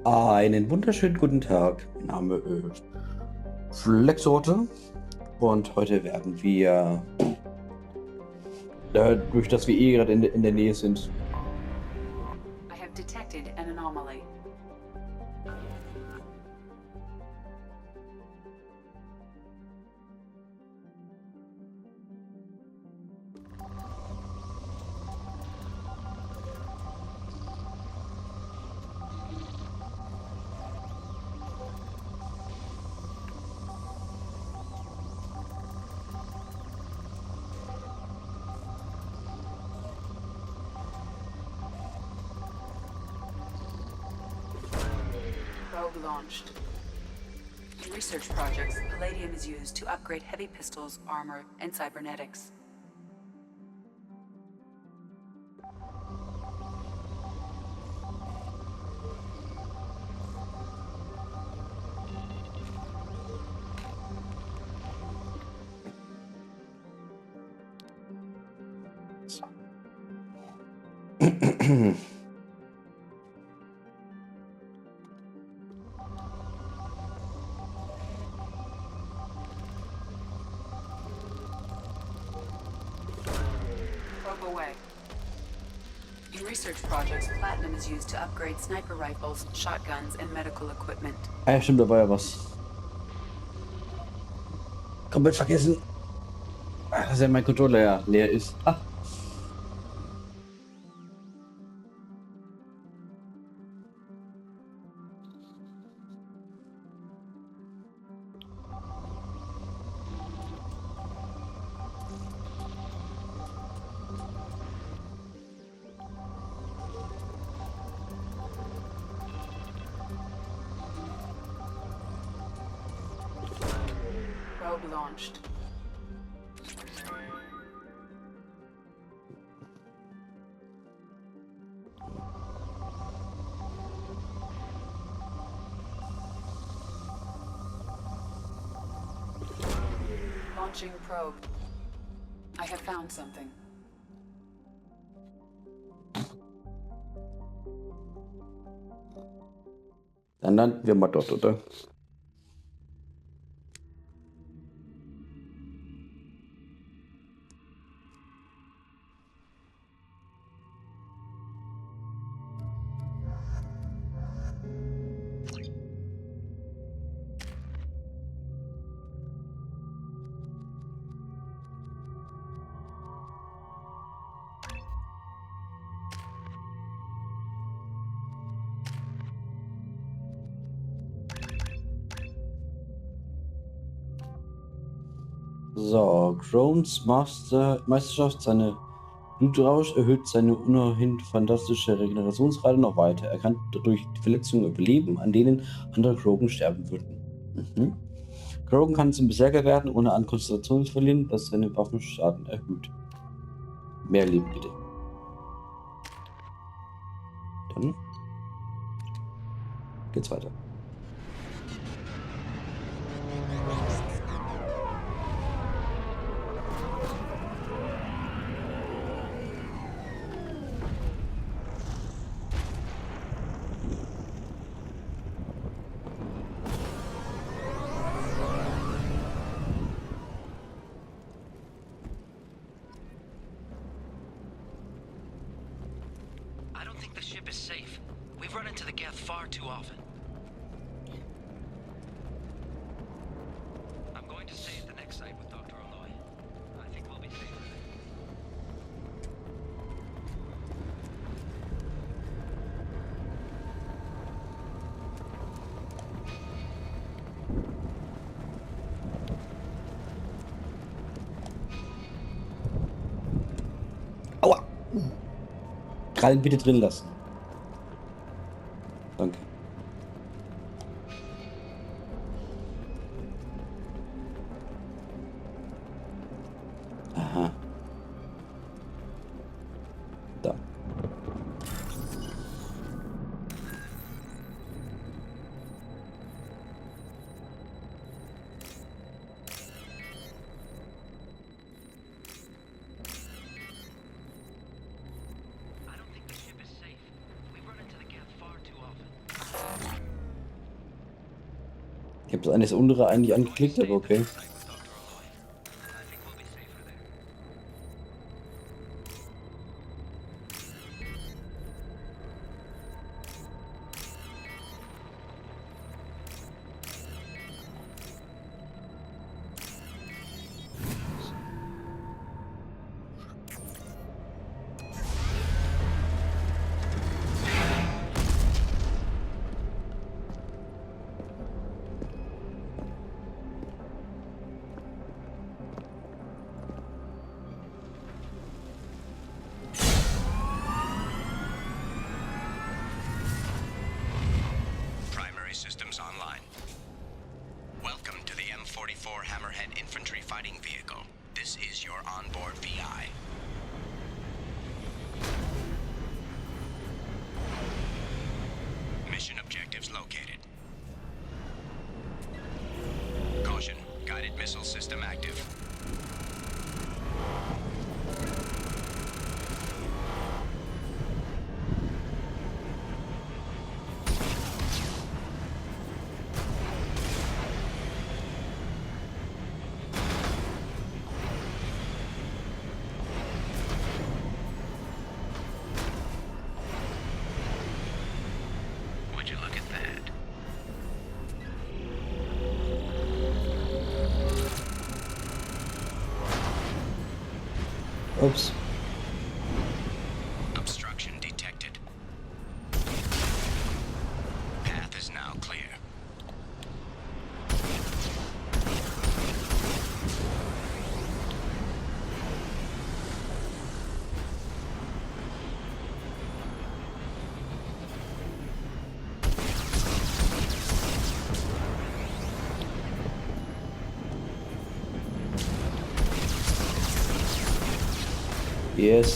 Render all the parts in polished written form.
Einen wunderschönen guten Tag. Mein Name ist Flexorte und heute werden wir, durch dass wir gerade in der Nähe sind, I have detected an anomaly. Probe launched. In research projects, palladium is used to upgrade heavy pistols, armor, and cybernetics. Probe away. In research projects, platinum is used to upgrade sniper rifles, shotguns, and medical equipment. Ah ja, stimmt, da war ja was. Komplett vergessen, dass ja mein Controller ja leer ist. Probe launched. Launching probe. I have found something. Dann landen wir mal dort, oder? So, Crohn's Meisterschaft, seine Blutrausch erhöht seine ohnehin fantastische Regenerationsrate noch weiter. Er kann dadurch die Verletzungen überleben, an denen andere Krogan sterben würden. Mhm. Krogan kann zum Berserker werden, ohne an Konzentration zu verlieren, was seine Waffenschaden erhöht. Mehr Leben bitte. Dann geht's weiter. I don't think the ship is safe. We've run into the Geth far too often. I'm going to stay at the next site with Dr. Aloy. I think we'll be safe. Aua! Krallen bitte drin lassen. Danke. Aha. Da. I don't think the ship is safe. We've run into the Geth far too often. Ich habe das eine das untere eigentlich angeklickt, aber okay. Site with Dr. Aloy. I think we'll be safer there. Primary systems online. Welcome to the M44 Hammerhead Infantry Fighting Vehicle. This is your onboard VI. Mission objectives located. Caution, guided missile system active. Would you look at that? Ups. Obstruction detected. Path is now clear. Yes.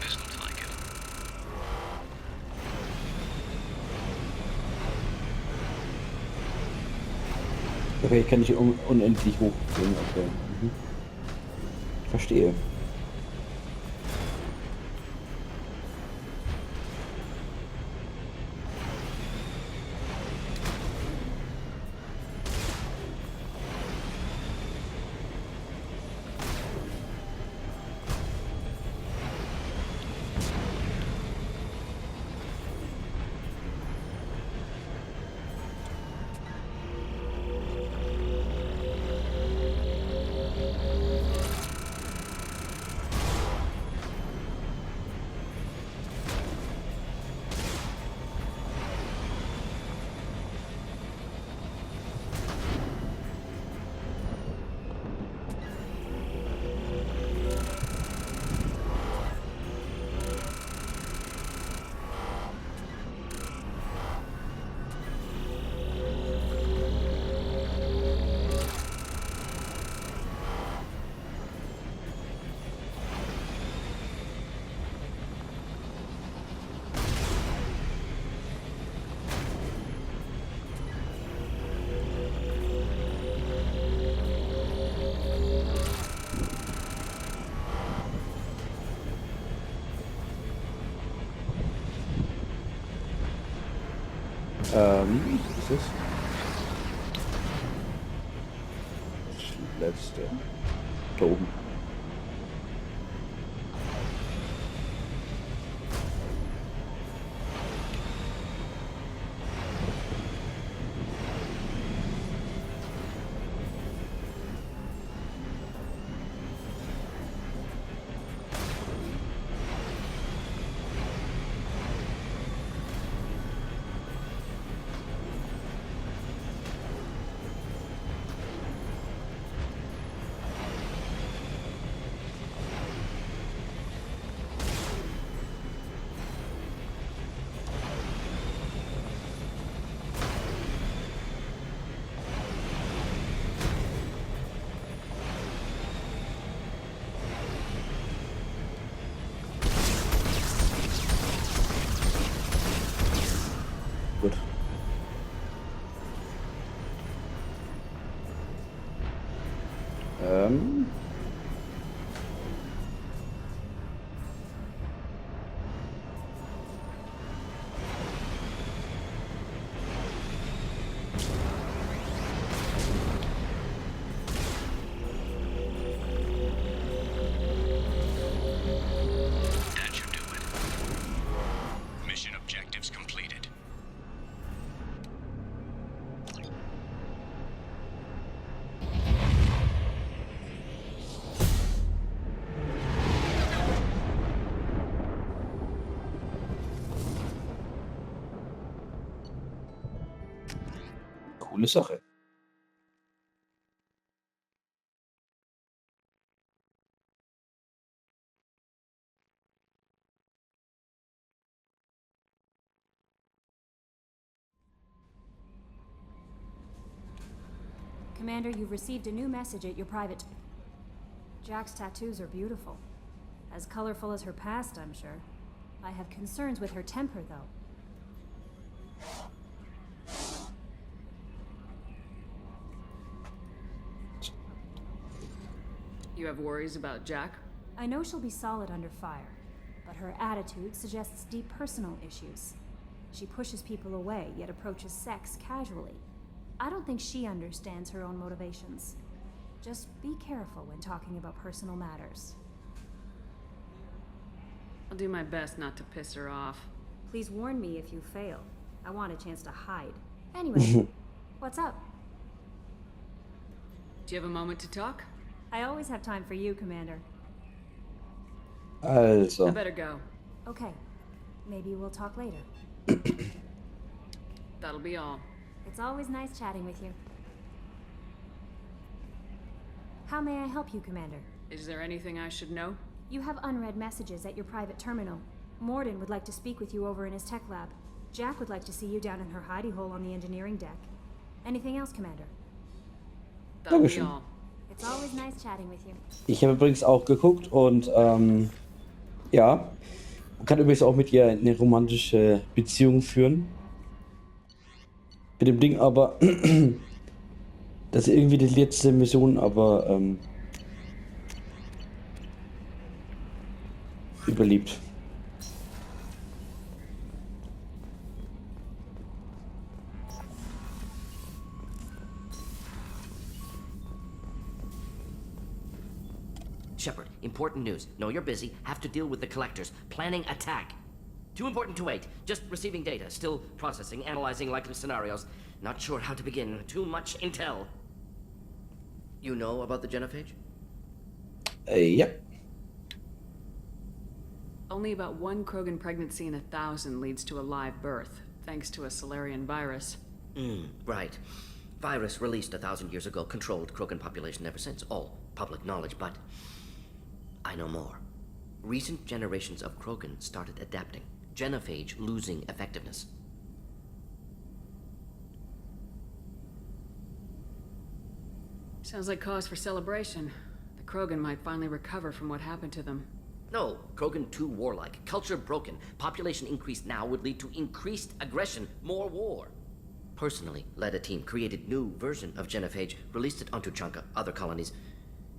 This looks like it. Okay, ich kann nicht unendlich hochgehen. Okay. Mhm. Verstehe. Was ist das? Das letzte. Da oben. Ähm. That should do it. Mission objectives completed. Coole Sache. Commander, you've received a new message at your private... Jack's tattoos are beautiful. As colorful as her past, I'm sure. I have concerns with her temper, though. You have worries about Jack? I know she'll be solid under fire, but her attitude suggests deep personal issues. She pushes people away, yet approaches sex casually. I don't think she understands her own motivations. Just be careful when talking about personal matters. I'll do my best not to piss her off. Please warn me if you fail. I want a chance to hide. Anyway, what's up? Do you have a moment to talk? I always have time for you, Commander. I Also. better go. Okay, maybe we'll talk later. That'll be all. It's always nice chatting with you. How may I help you, Commander? Is there anything I should know? You have unread messages at your private terminal. Morden would like to speak with you over in his tech lab. Jack would like to see you down in her hidey hole on the engineering deck. Anything else, Commander? That'll be Dankeschön. all. It's always nice chatting with you. Ich habe übrigens auch geguckt und ja, man kann übrigens auch mit ihr eine romantische Beziehung führen. Mit dem Ding aber, dass irgendwie die letzte Mission aber überlebt. Shepard, important news. Know you're busy. Have to deal with the collectors. Planning attack. Too important to wait. Just receiving data. Still processing, analyzing likely scenarios. Not sure how to begin. Too much intel. You know about the genophage? Ja. Only about one Krogan pregnancy in 1,000 leads to a live birth, thanks to a Solarian virus. Right. Virus released 1,000 years ago, controlled Krogan population ever since. All public knowledge, but I know more. Recent generations of Krogan started adapting. Genophage losing effectiveness. Sounds like cause for celebration. The Krogan might finally recover from what happened to them. No, Krogan too warlike. Culture broken. Population increase now would lead to increased aggression, more war. Personally, led a team, created new version of genophage, released it onto Chanka, other colonies,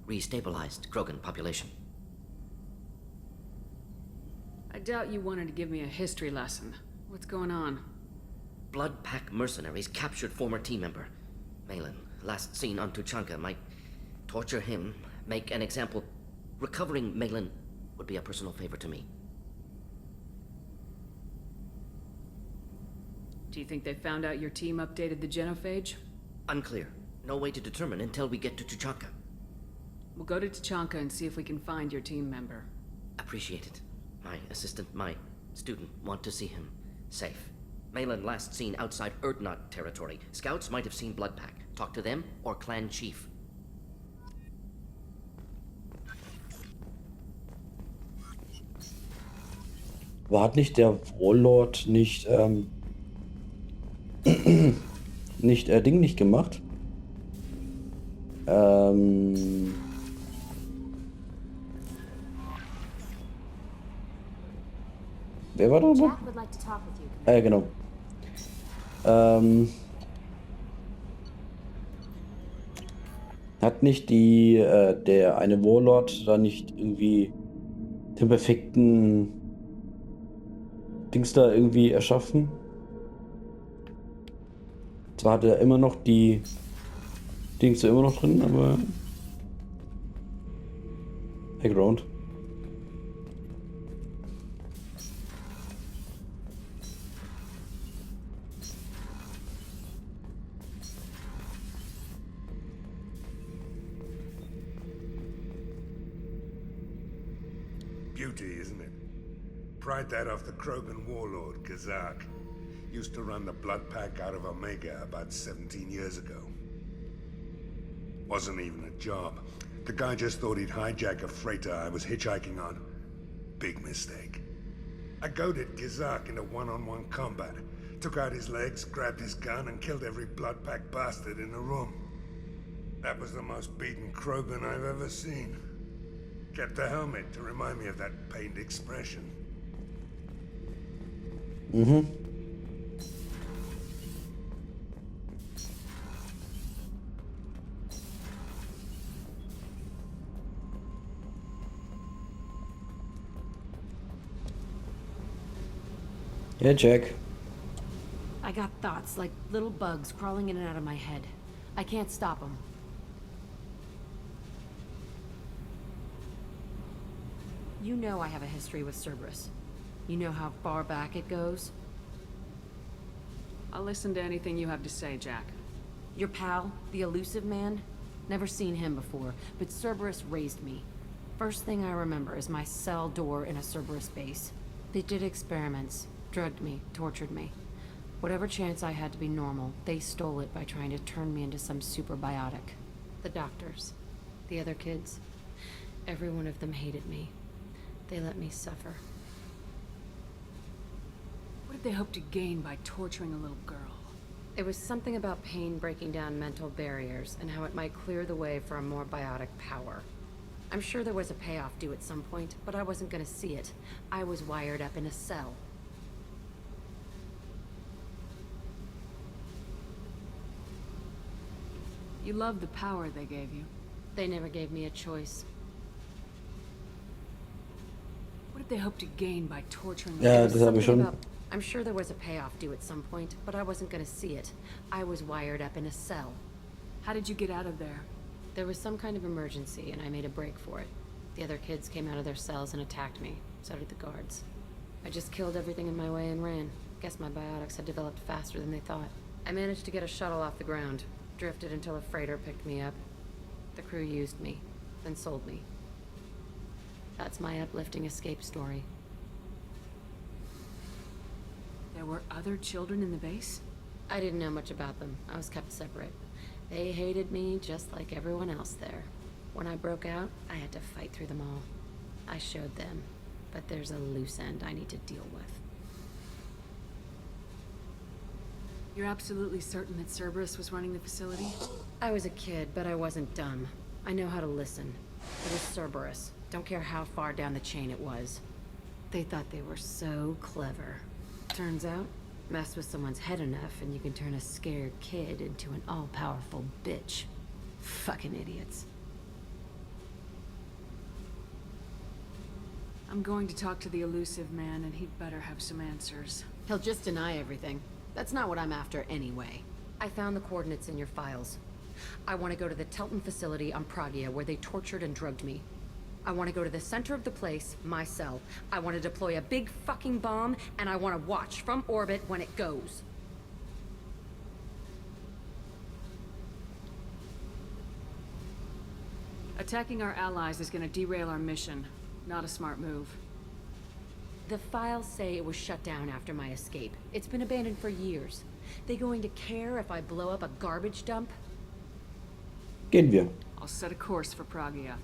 restabilized Krogan population. I doubt you wanted to give me a history lesson. What's going on? Blood Pack mercenaries captured former team member. Malin, last seen on Tuchanka, might torture him, make an example. Recovering Malin would be a personal favor to me. Do you think they found out your team updated the genophage? Unclear. No way to determine until we get to Tuchanka. We'll go to Tachanka and see if we can find your team member. Appreciate it. My assistant, my student, want to see him safe. Malin last seen outside Erdnot territory. Scouts might have seen Blood Pack. Talk to them or clan chief. Hat nicht der Warlord nicht nicht Ding nicht gemacht? Wer war da noch? Jack would like to talk with you. Genau. Hat nicht der eine Warlord da nicht irgendwie den perfekten Dings da irgendwie erschaffen? Zwar hat er immer noch die Dings da immer noch drin, aber Background. Beauty, isn't it? Pried that off the Krogan warlord, Kazak. Used to run the blood pack out of Omega about 17 years ago. Wasn't even a job. The guy just thought he'd hijack a freighter I was hitchhiking on. Big mistake. I goaded Kazak into one-on-one combat. Took out his legs, grabbed his gun, and killed every blood pack bastard in the room. That was the most beaten Krogan I've ever seen. Kept a helmet to remind me of that pained expression. Mhm. Yeah, Jack. I got thoughts like little bugs crawling in and out of my head. I can't stop them. You know I have a history with Cerberus. You know how far back it goes? I'll listen to anything you have to say, Jack. Your pal, the elusive man? Never seen him before, but Cerberus raised me. First thing I remember is my cell door in a Cerberus base. They did experiments, drugged me, tortured me. Whatever chance I had to be normal, they stole it by trying to turn me into some superbiotic. The doctors, the other kids, every one of them hated me. They let me suffer. What did they hope to gain by torturing a little girl? It was something about pain breaking down mental barriers and how it might clear the way for a more biotic power. I'm sure there was a payoff due at some point, but I wasn't gonna see it. I was wired up in a cell. You loved the power they gave you. They never gave me a choice. What did they hope to gain by torturing a Ja, little das habe ich schon. I'm sure there was a payoff due at some point, but I wasn't gonna see it. I was wired up in a cell. How did you get out of there? There was some kind of emergency, and I made a break for it. The other kids came out of their cells and attacked me. So did the guards. I just killed everything in my way and ran. Guess my biotics had developed faster than they thought. I managed to get a shuttle off the ground. Drifted until a freighter picked me up. The crew used me, then sold me. That's my uplifting escape story. There were other children in the base? I didn't know much about them. I was kept separate. They hated me just like everyone else there. When I broke out, I had to fight through them all. I showed them, but there's a loose end I need to deal with. You're absolutely certain that Cerberus was running the facility? I was a kid, but I wasn't dumb. I know how to listen. It was Cerberus. Don't care how far down the chain it was. They thought they were so clever. Turns out, mess with someone's head enough and you can turn a scared kid into an all-powerful bitch. Fucking idiots. I'm going to talk to the elusive man, and he'd better have some answers. He'll just deny everything. That's not what I'm after anyway. I found the coordinates in your files. I want to go to the Telton facility on Pragia where they tortured and drugged me. I want to go to the center of the place, my cell. I want to deploy a big fucking bomb, and I want to watch from orbit when it goes. Attacking our allies is going to derail our mission. Not a smart move. The files say it was shut down after my escape. It's been abandoned for years. They going to care if I blow up a garbage dump? Gehen wir. I'll set a course for Pragia.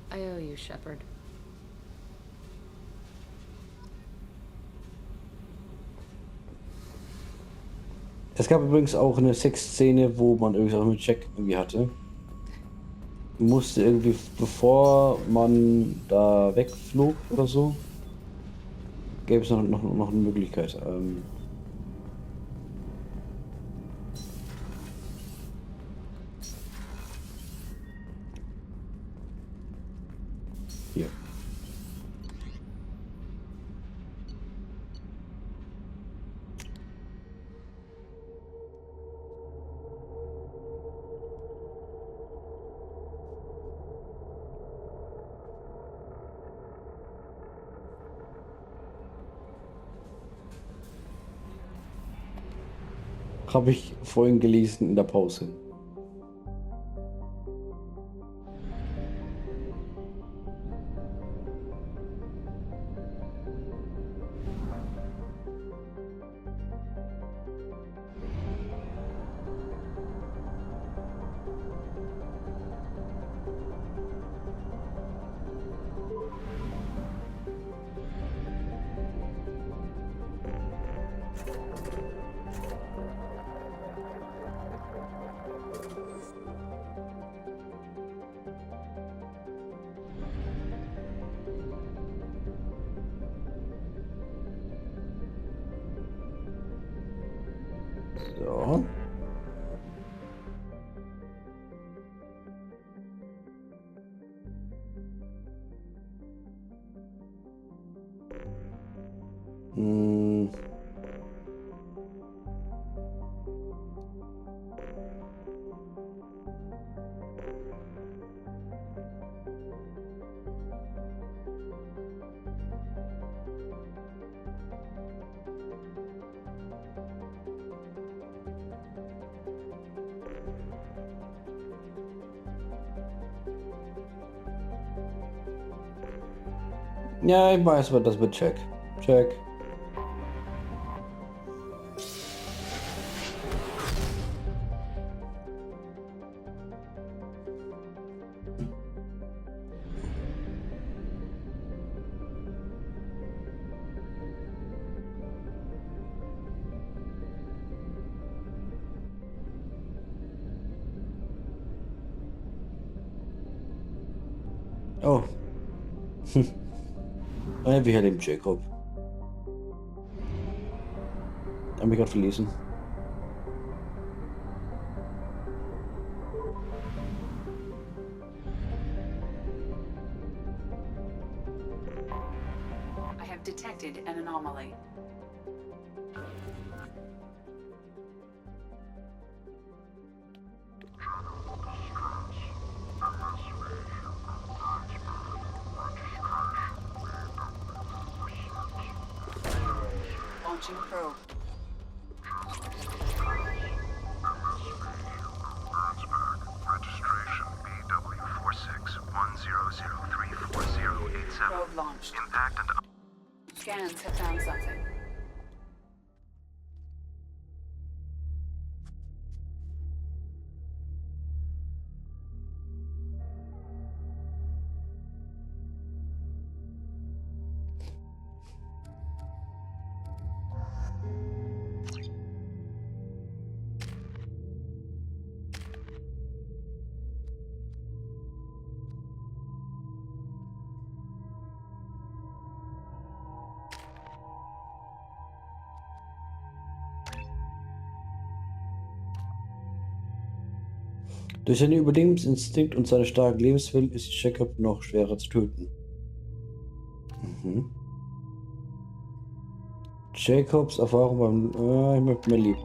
I owe you, Shepard. Es gab übrigens auch eine Sexszene, wo man irgendwie auch mit Jack irgendwie hatte. Musste irgendwie, bevor man da wegflog oder so, gäbe es noch eine Möglichkeit. Habe ich vorhin gelesen in der Pause. So. Hm. Ja, ich weiß, was das wird. Check. Check. Oh. Wie halt dem Jacob. Hab mich gerade verlesen. I have detected an anomaly. Launching probe. Registration BW4610034087. Probe launched. Impact and Scans have found something. Durch seinen Überlebensinstinkt und seinen starken Lebenswillen ist Jacob noch schwerer zu töten. Mhm. Jacobs Erfahrung beim... ich möchte mehr lieben.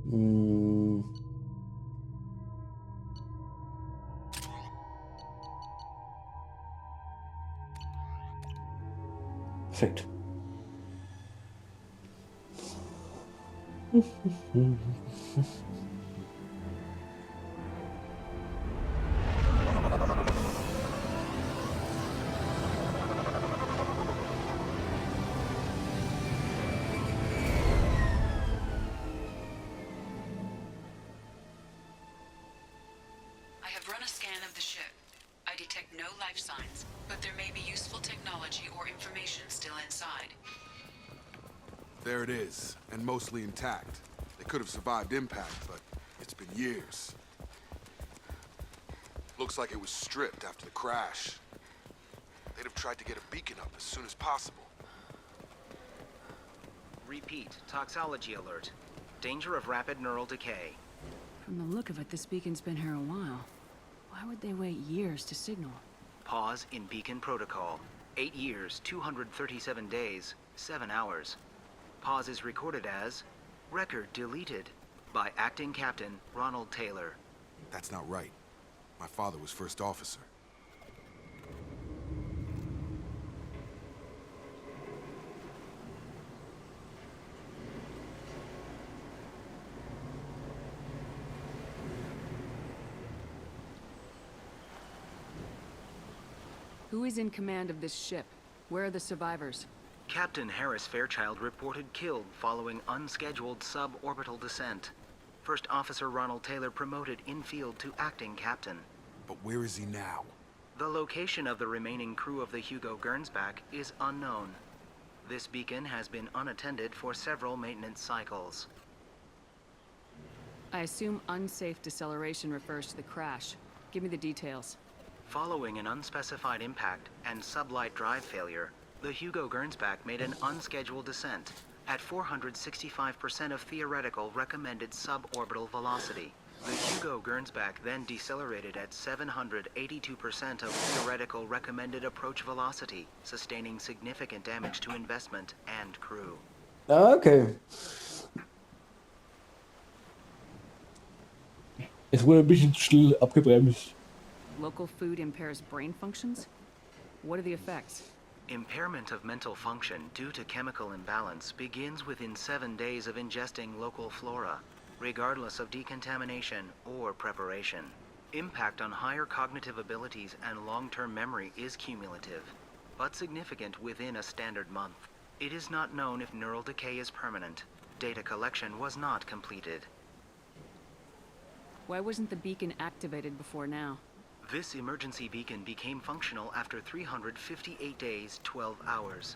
Hm. Perfekt. I have run a scan of the ship. I detect no life signs, but there may be useful technology or information still inside. There it is, and mostly intact. They could have survived impact, but it's been years. Looks like it was stripped after the crash. They'd have tried to get a beacon up as soon as possible. Repeat, toxology alert. Danger of rapid neural decay. From the look of it, this beacon's been here a while. Why would they wait years to signal? Pause in beacon protocol. 8 years, 237 days, 7 hours. Pause is recorded as record deleted by Acting Captain Ronald Taylor. That's not right. My father was first officer. Who is in command of this ship? Where are the survivors? Captain Harris Fairchild reported killed following unscheduled suborbital descent. First Officer Ronald Taylor promoted in-field to acting captain. But where is he now? The location of the remaining crew of the Hugo Gernsback is unknown. This beacon has been unattended for several maintenance cycles. I assume unsafe deceleration refers to the crash. Give me the details. Following an unspecified impact and sublight drive failure, the Hugo Gernsback made an unscheduled descent at 465% of theoretical recommended suborbital velocity. The Hugo Gernsback then decelerated at 782% of theoretical recommended approach velocity, sustaining significant damage to investment and crew. Okay. Es wurde ein bisschen schnell abgebremst. Local food impairs brain functions? What are the effects? Impairment of mental function due to chemical imbalance begins within 7 days of ingesting local flora, regardless of decontamination or preparation. Impact on higher cognitive abilities and long-term memory is cumulative, but significant within a standard month. It is not known if neural decay is permanent. Data collection was not completed. Why wasn't the beacon activated before now? This emergency beacon became functional after 358 days, 12 hours,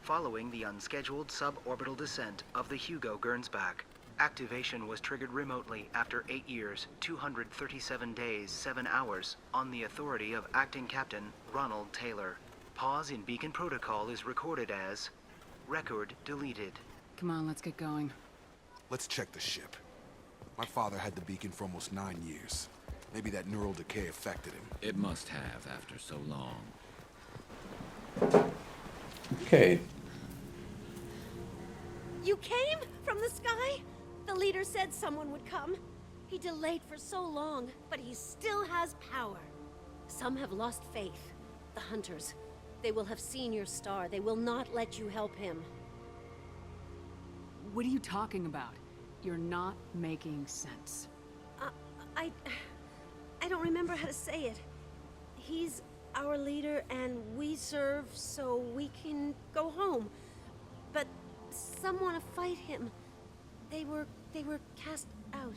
following the unscheduled suborbital descent of the Hugo Gernsback. Activation was triggered remotely after 8 years, 237 days, 7 hours, on the authority of Acting Captain Ronald Taylor. Pause in beacon protocol is recorded as record deleted. Come on, let's get going. Let's check the ship. My father had the beacon for almost 9 years. Maybe that neural decay affected him. It must have after so long. Okay. You came from the sky? The leader said someone would come. He delayed for so long, but he still has power. Some have lost faith. The hunters. They will have seen your star. They will not let you help him. What are you talking about? You're not making sense. I don't remember how to say it. He's our leader and we serve so we can go home. But some want to fight him. They were cast out.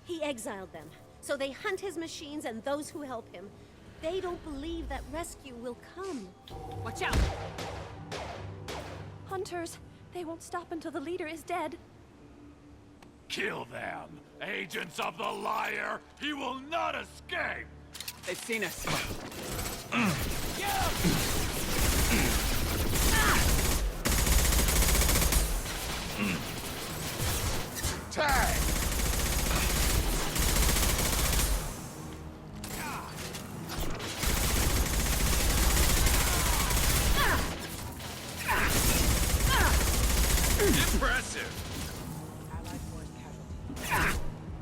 He exiled them, so they hunt his machines and those who help him. They don't believe that rescue will come. Watch out! Hunters, they won't stop until the leader is dead. Kill them! Agents of the liar! He will not escape! They've seen us. Tag! Impressive!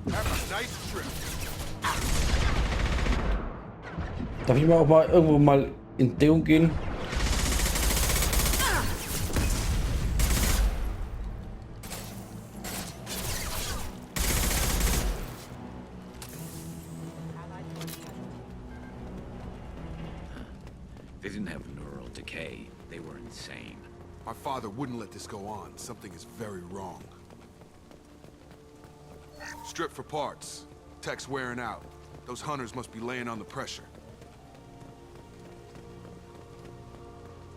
Have a nice trip. Darf ich mal auch mal irgendwo mal in Deckung gehen? They didn't have neural decay. They were insane. My father wouldn't let this go on. Something is very wrong. Strip for parts. Tech's wearing out. Those hunters must be laying on the pressure.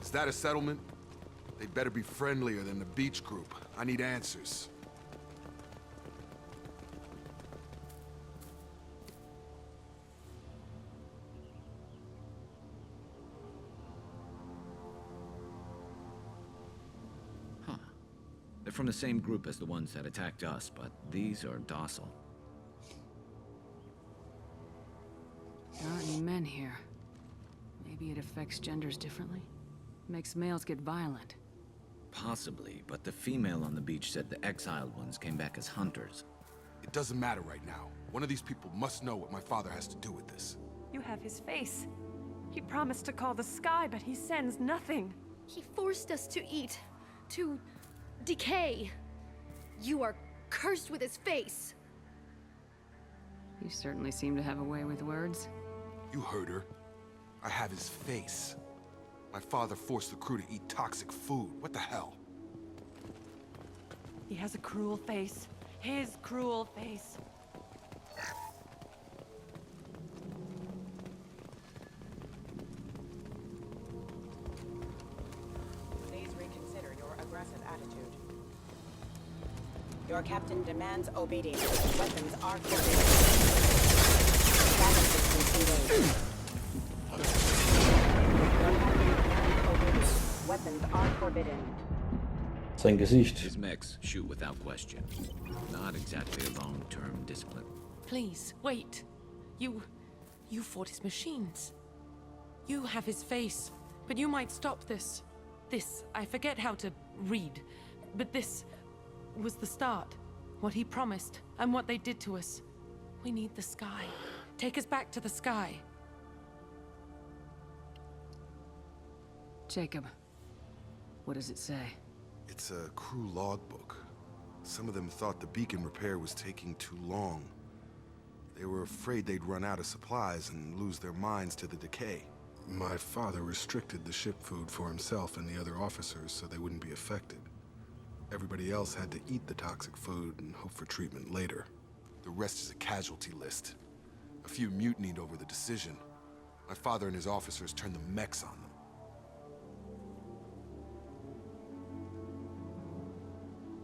Is that a settlement? They'd better be friendlier than the beach group. I need answers. Huh. The They're from the same group as the ones that attacked us, but these are docile. Not any men here. Maybe it affects genders differently? Makes males get violent. Possibly, but the female on the beach said the exiled ones came back as hunters. It doesn't matter right now. One of these people must know what my father has to do with this. You have his face. He promised to call the sky, but he sends nothing. He forced us to eat, to decay. You are cursed with his face. You certainly seem to have a way with words. You heard her. I have his face. My father forced the crew to eat toxic food. What the hell? He has a cruel face. His cruel face. Please reconsider your aggressive attitude. Your captain demands obedience. Weapons are forbidden. Battle systems engaged. Weapons are forbidden. Sein Gesicht. His mechs shoot without question. Not exactly a long-term discipline. Please, wait. You fought his machines. You have his face, but you might stop this. This, I forget how to read, but this was the start. What he promised, and what they did to us. We need the sky. Take us back to the sky. Jacob, what does it say? It's a crew logbook. Some of them thought the beacon repair was taking too long. They were afraid they'd run out of supplies and lose their minds to the decay. My father restricted the ship food for himself and the other officers so they wouldn't be affected. Everybody else had to eat the toxic food and hope for treatment later. The rest is a casualty list. A few mutinied over the decision. My father and his officers turned the mechs on them.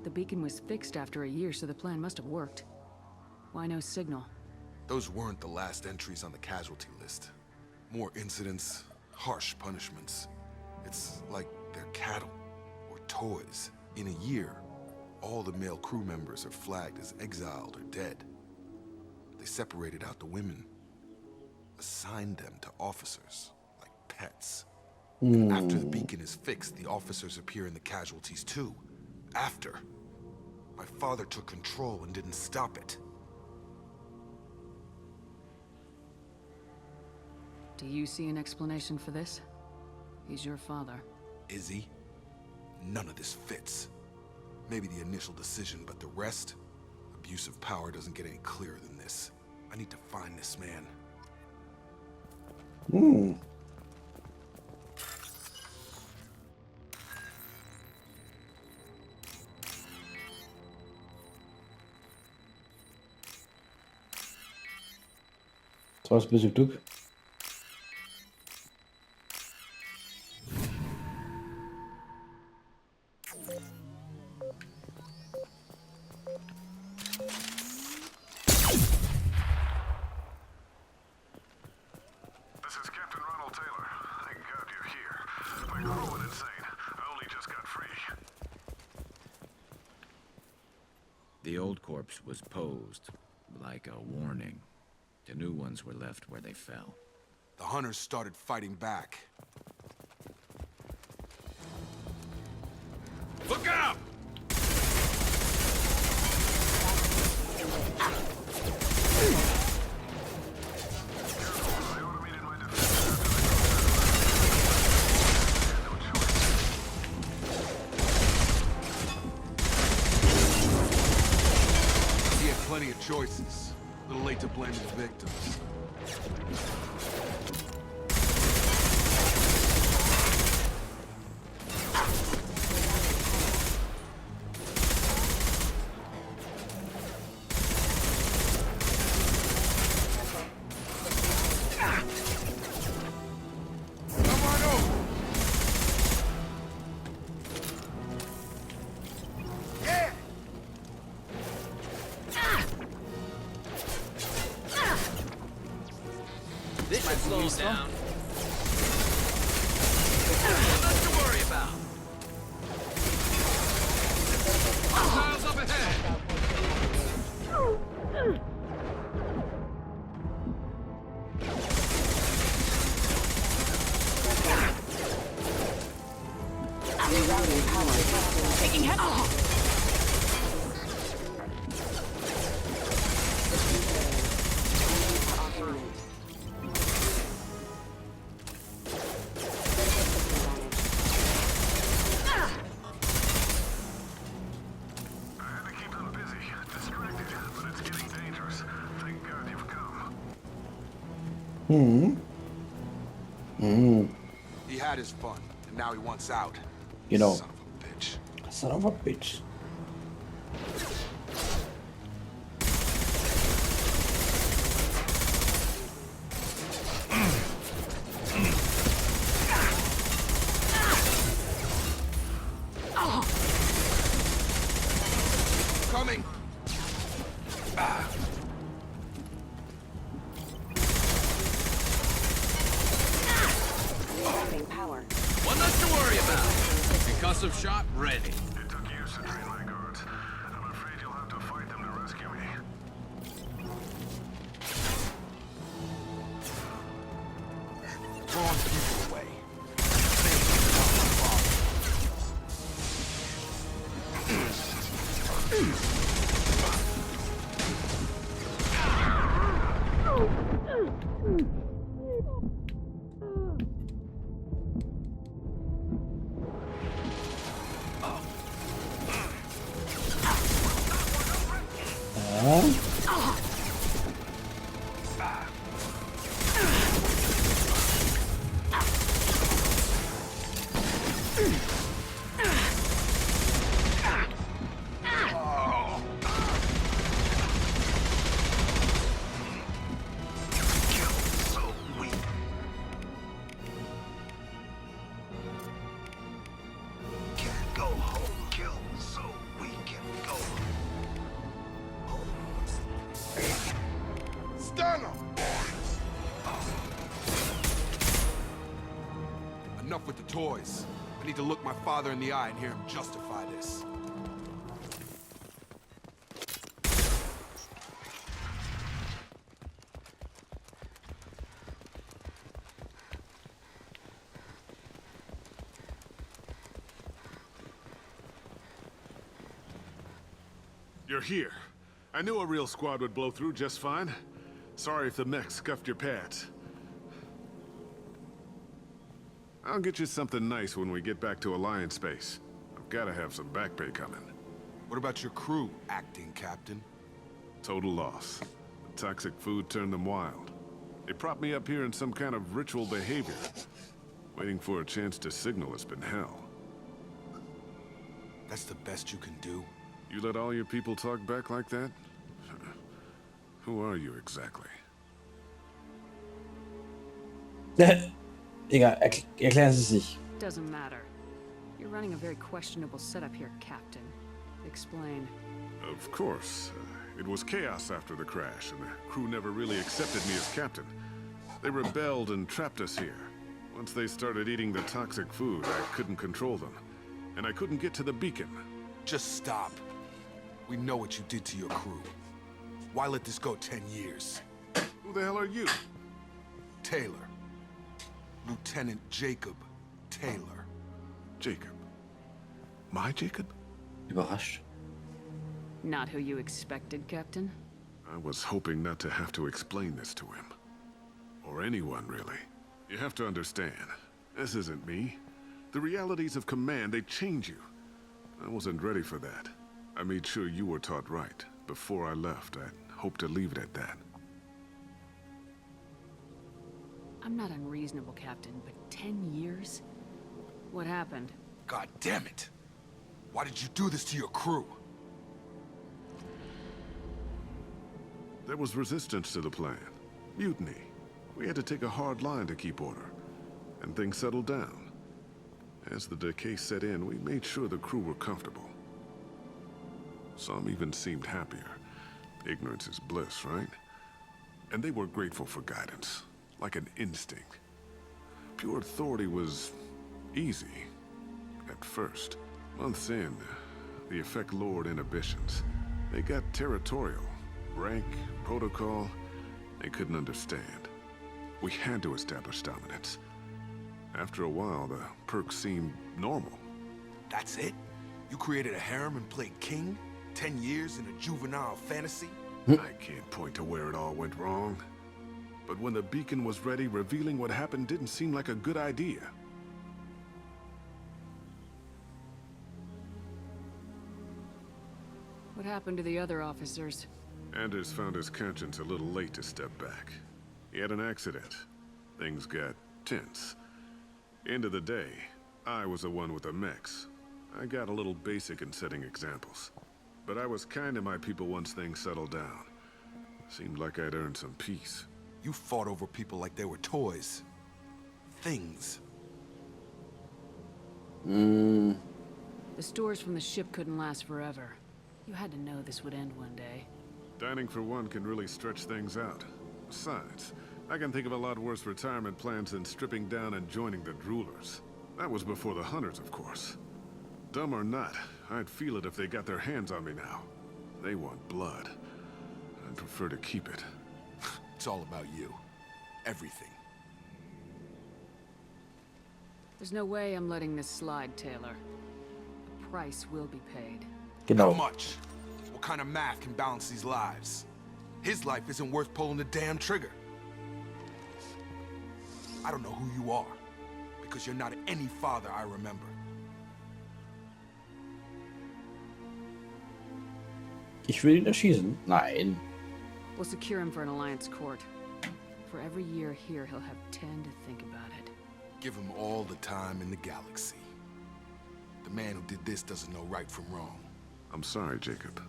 The beacon was fixed after a year, so the plan must have worked. Why no signal? Those weren't the last entries on the casualty list. More incidents, harsh punishments. It's like they're cattle, or toys. In a year, all the male crew members are flagged as exiled or dead. They separated out the women, assigned them to officers, like pets. And after the beacon is fixed, the officers appear in the casualties too. After. My father took control and didn't stop it. Do you see an explanation for this? He's your father. Is he? None of this fits. Maybe the initial decision, but the rest? Abuse of power doesn't get any clearer than this. I need to find this man. Das war's, ein bisschen Glück. The old corpse was posed like a warning. The new ones were left where they fell. The hunters started fighting back. Look out! He had plenty of choices. A little late to blame his victims. This might slow him down. Nothing to worry about. Miles up ahead! Taking head. He had his fun, and now he wants out. You know. Son of a bitch. Son of a bitch. Coming! Power. One less to worry about. Concussive shot ready. It took years to train my guards. I'm afraid you'll have to fight them to rescue me. Drawing people away. Enough with the toys. I need to look my father in the eye and hear him justify this. You're here. I knew a real squad would blow through just fine. Sorry if the mech scuffed your pads. I'll get you something nice when we get back to Alliance space. I've gotta have some back pay coming. What about your crew, acting captain? Total loss. The toxic food turned them wild. They propped me up here in some kind of ritual behavior. Waiting for a chance to signal has been hell. That's the best you can do? You let all your people talk back like that? Who are you exactly? Egal, erklären Sie sich. Doesn't matter. You're running a very questionable setup here, Captain. Explain. Of course. It was chaos after the crash, and the crew never really accepted me as captain. They rebelled and trapped us here. Once they started eating the toxic food, I couldn't control them. And I couldn't get to the beacon. Just stop. We know what you did to your crew. Why let this go 10 years? Who the hell are you? Taylor. Lieutenant Jacob Taylor. Jacob? My Jacob? Überrascht. Not who you expected, Captain? I was hoping not to have to explain this to him. Or anyone, really. You have to understand, this isn't me. The realities of command, they change you. I wasn't ready for that. I made sure you were taught right. Before I left, I hoped to leave it at that. I'm not unreasonable, Captain, but 10 years? What happened? God damn it! Why did you do this to your crew? There was resistance to the plan. Mutiny. We had to take a hard line to keep order. And things settled down. As the decay set in, we made sure the crew were comfortable. Some even seemed happier. Ignorance is bliss, right? And they were grateful for guidance, like an instinct. Pure authority was easy, at first. Months in, the effect lord inhibitions. They got territorial. Rank, protocol, they couldn't understand. We had to establish dominance. After a while, the perks seemed normal. That's it? You created a harem and played king? 10 years in a juvenile fantasy? I can't point to where it all went wrong. But when the beacon was ready, revealing what happened didn't seem like a good idea. What happened to the other officers? Anders found his conscience a little late to step back. He had an accident. Things got tense. End of the day, I was the one with the mechs. I got a little basic in setting examples. But I was kind to my people once things settled down. Seemed like I'd earned some peace. You fought over people like they were toys. Things. The stores from the ship couldn't last forever. You had to know this would end one day. Dining for one can really stretch things out. Besides, I can think of a lot worse retirement plans than stripping down and joining the droolers. That was before the hunters, of course. Dumb or not, I'd feel it if they got their hands on me now. They want blood. I'd prefer to keep it. It's all about you. Everything. There's no way I'm letting this slide, Taylor. The price will be paid. How much? What kind of math can balance these lives? His life isn't worth pulling the damn trigger. I don't know who you are, because you're not any father I remember. Ich will ihn erschießen? Nein. We'll secure him for an Alliance court. For every year here, he'll have 10 to think about it. Give him all the time in the galaxy. The man who did this doesn't know right from wrong. I'm sorry, Jacob.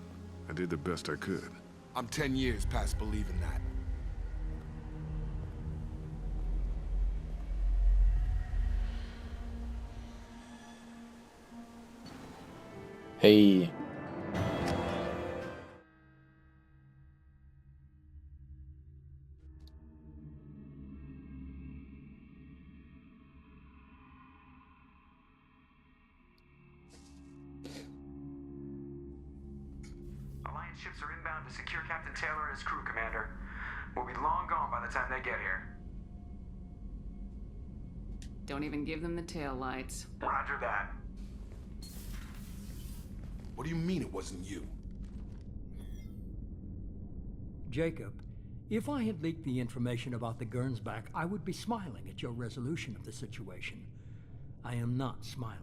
I did the best I could. I'm 10 years past believing that. Hey. Alliance ships are inbound to secure Captain Taylor and his crew, Commander. We'll be long gone by the time they get here. Don't even give them the tail lights. Roger that. What do you mean it wasn't you? Jacob, if I had leaked the information about the Gernsback, I would be smiling at your resolution of the situation. I am not smiling.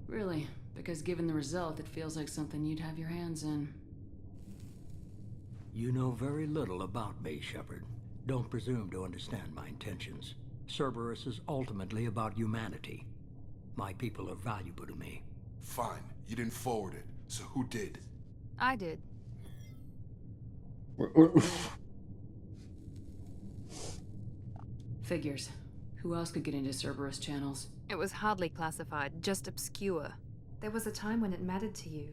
Really? Because given the result, it feels like something you'd have your hands in. You know very little about me, Shepard. Don't presume to understand my intentions. Cerberus is ultimately about humanity. My people are valuable to me. Fine. You didn't forward it. So who did? I did. Figures. Who else could get into Cerberus channels? It was hardly classified, just obscure. There was a time when it mattered to you.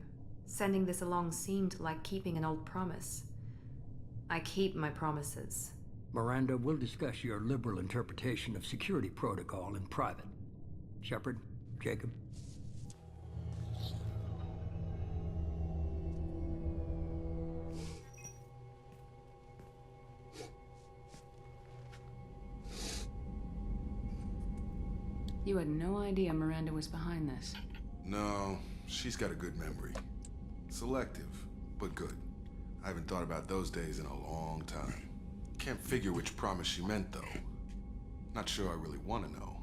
Sending this along seemed like keeping an old promise. I keep my promises. Miranda, we'll discuss your liberal interpretation of security protocol in private. Shepard, Jacob. You had no idea Miranda was behind this. No, she's got a good memory. Selective, but good. I haven't thought about those days in a long time. Can't figure which promise she meant, though. Not sure I really want to know.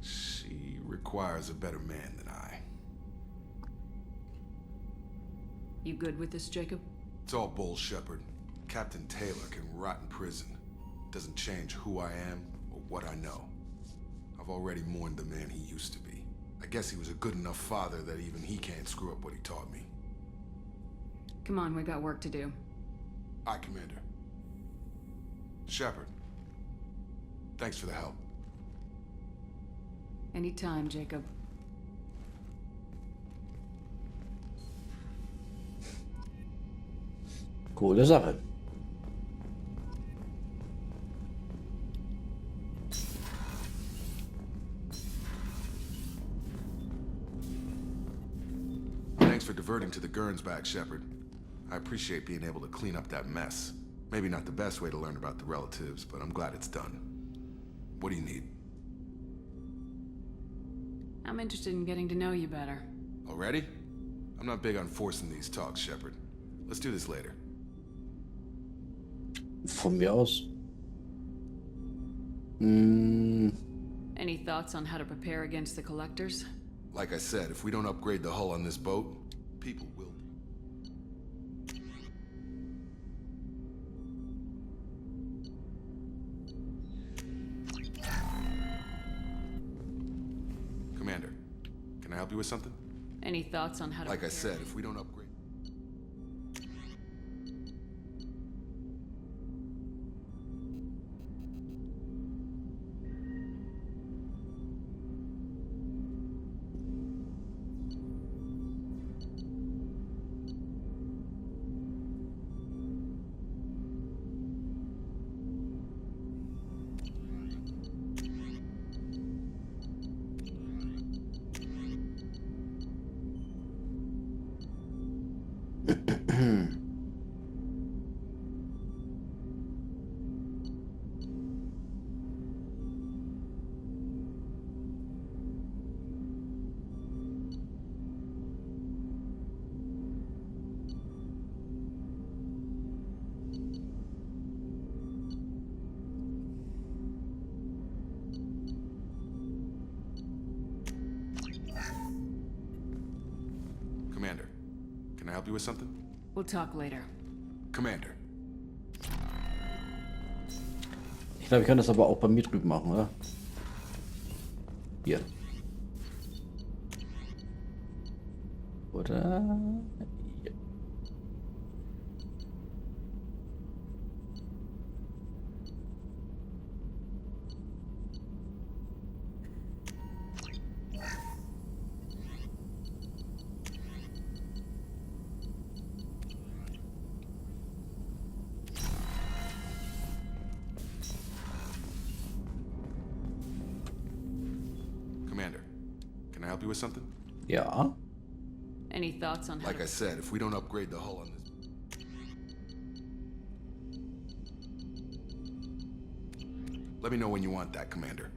She requires a better man than I. You good with this, Jacob? It's all bull, Shepard. Captain Taylor can rot in prison. Doesn't change who I am or what I know. I've already mourned the man he used to be. I guess he was a good enough father that even he can't screw up what he taught me. Come on, we got work to do. Aye, Commander. Shepard. Thanks for the help. Anytime, Jacob. Coole Sache. into the Gurns back, Shepard. I appreciate being able to clean up that mess. Maybe not the best way to learn about the relatives, but I'm glad it's done. What do you need? I'm interested in getting to know you better. Already? I'm not big on forcing these talks, Shepard. Let's do this later. Von mir aus. Any thoughts on how to prepare against the collectors? Like I said, if we don't upgrade the hull on this boat, people will. Commander, can I help you with something? Any thoughts on how to Like I prepare? said, if we don't upgrade... Commander, can I help you with something? We'll talk later. Commander. Ich glaube, ich kann das aber auch bei mir drüben machen, oder? Hier. Oder? Hier. Commander, can I help you with something? Ja. Any thoughts on how Like to... I said, if we don't upgrade the hull on this... Let me know when you want that, Commander.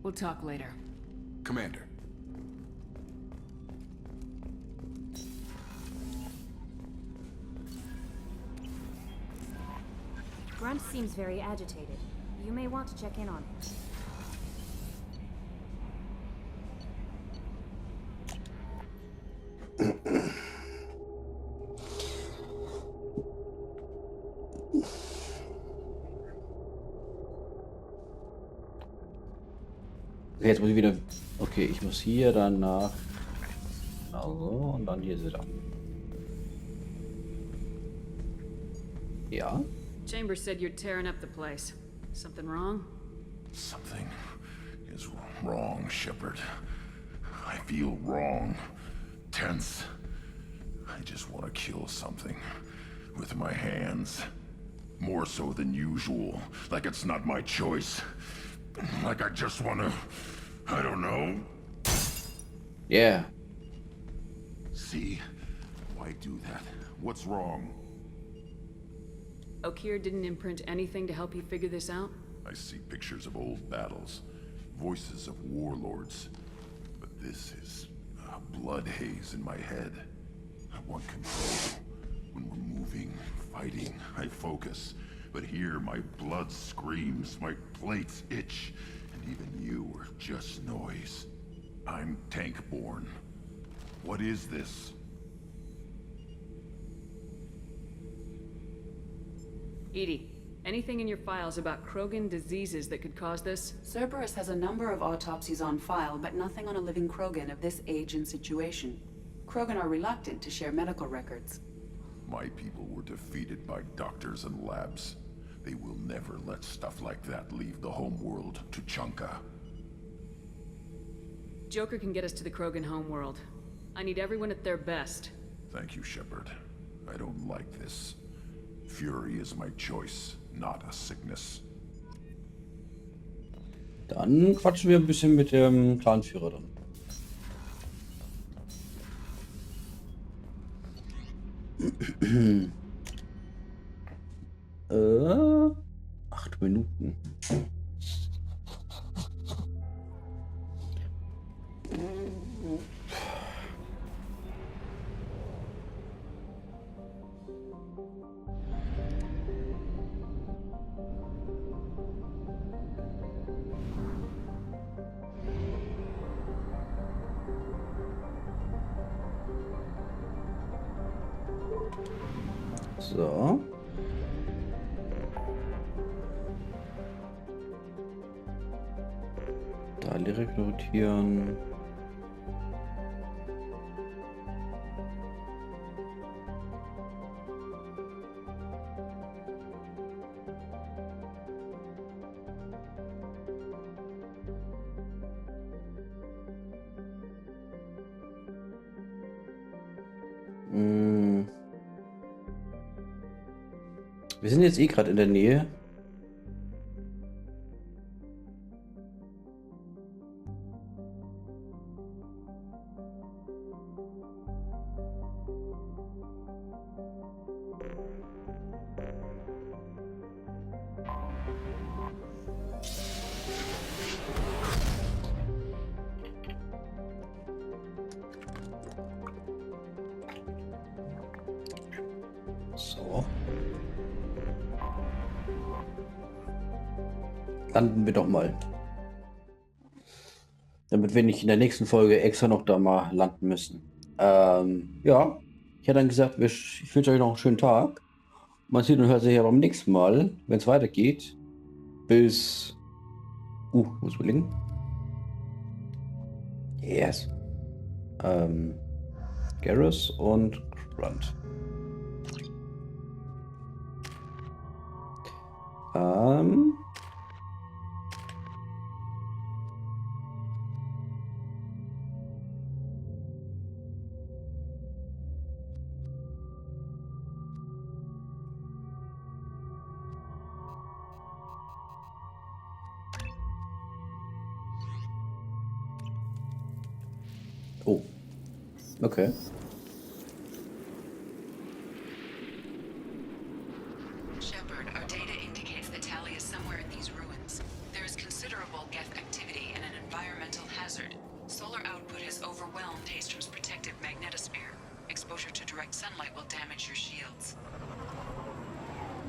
We'll talk later. Commander. Grunt seems very agitated. You may want to check in on him. Okay, jetzt muss ich wieder... Okay, ich muss hier dann nach... Genau so, und dann hier wieder. Ja? Chambers said you're tearing up the place. Something wrong? Something is wrong, Shepard. I feel wrong. Tense. I just want to kill something. With my hands. More so than usual. Like it's not my choice. Like I just want to... I don't know. Yeah. See? Why do that? What's wrong? Okeer didn't imprint anything to help you figure this out? I see pictures of old battles. Voices of warlords. But this is a blood haze in my head. I want control. When we're moving, fighting, I focus. But here, my blood screams, my plates itch, and even you are just noise. I'm tank-born. What is this? EDI, anything in your files about Krogan diseases that could cause this? Cerberus has a number of autopsies on file, but nothing on a living Krogan of this age and situation. Krogan are reluctant to share medical records. My people were defeated by doctors and labs. They will never let stuff like that leave the homeworld to Chunka. Joker can get us to the Krogan homeworld. I need everyone at their best. Thank you, Shepard. I don't like this. Fury is my choice, not a sickness. Dann quatschen wir ein bisschen mit dem Clanführer dann. 8 Minuten. So. Da rekrutieren. Wir sind jetzt eh gerade in der Nähe. So. Landen wir doch mal. Damit wir nicht in der nächsten Folge extra noch da mal landen müssen. Ja. Ich hätte dann gesagt, ich wünsche euch noch einen schönen Tag. Man sieht und hört sich ja beim nächsten Mal, wenn es weitergeht. Bis... muss überlegen. Yes. Garrus und Grunt. Oh. Okay. Shepard, our data indicates that Tali is somewhere in these ruins. There is considerable Geth activity and an environmental hazard. Solar output has overwhelmed Hastrom's protective magnetosphere. Exposure to direct sunlight will damage your shields.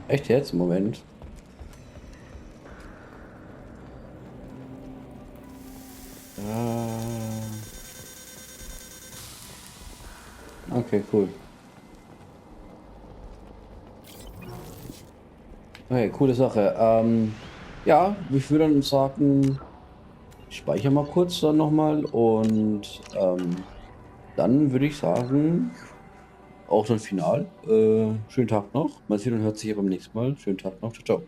Echt jetzt? Moment. Okay, cool. Okay, coole Sache. Ja, ich würde dann sagen, ich speichere mal kurz dann nochmal und dann würde ich sagen, auch dann final. Schönen Tag noch. Man sieht und hört sich ja beim nächsten Mal. Schönen Tag noch. Ciao, ciao.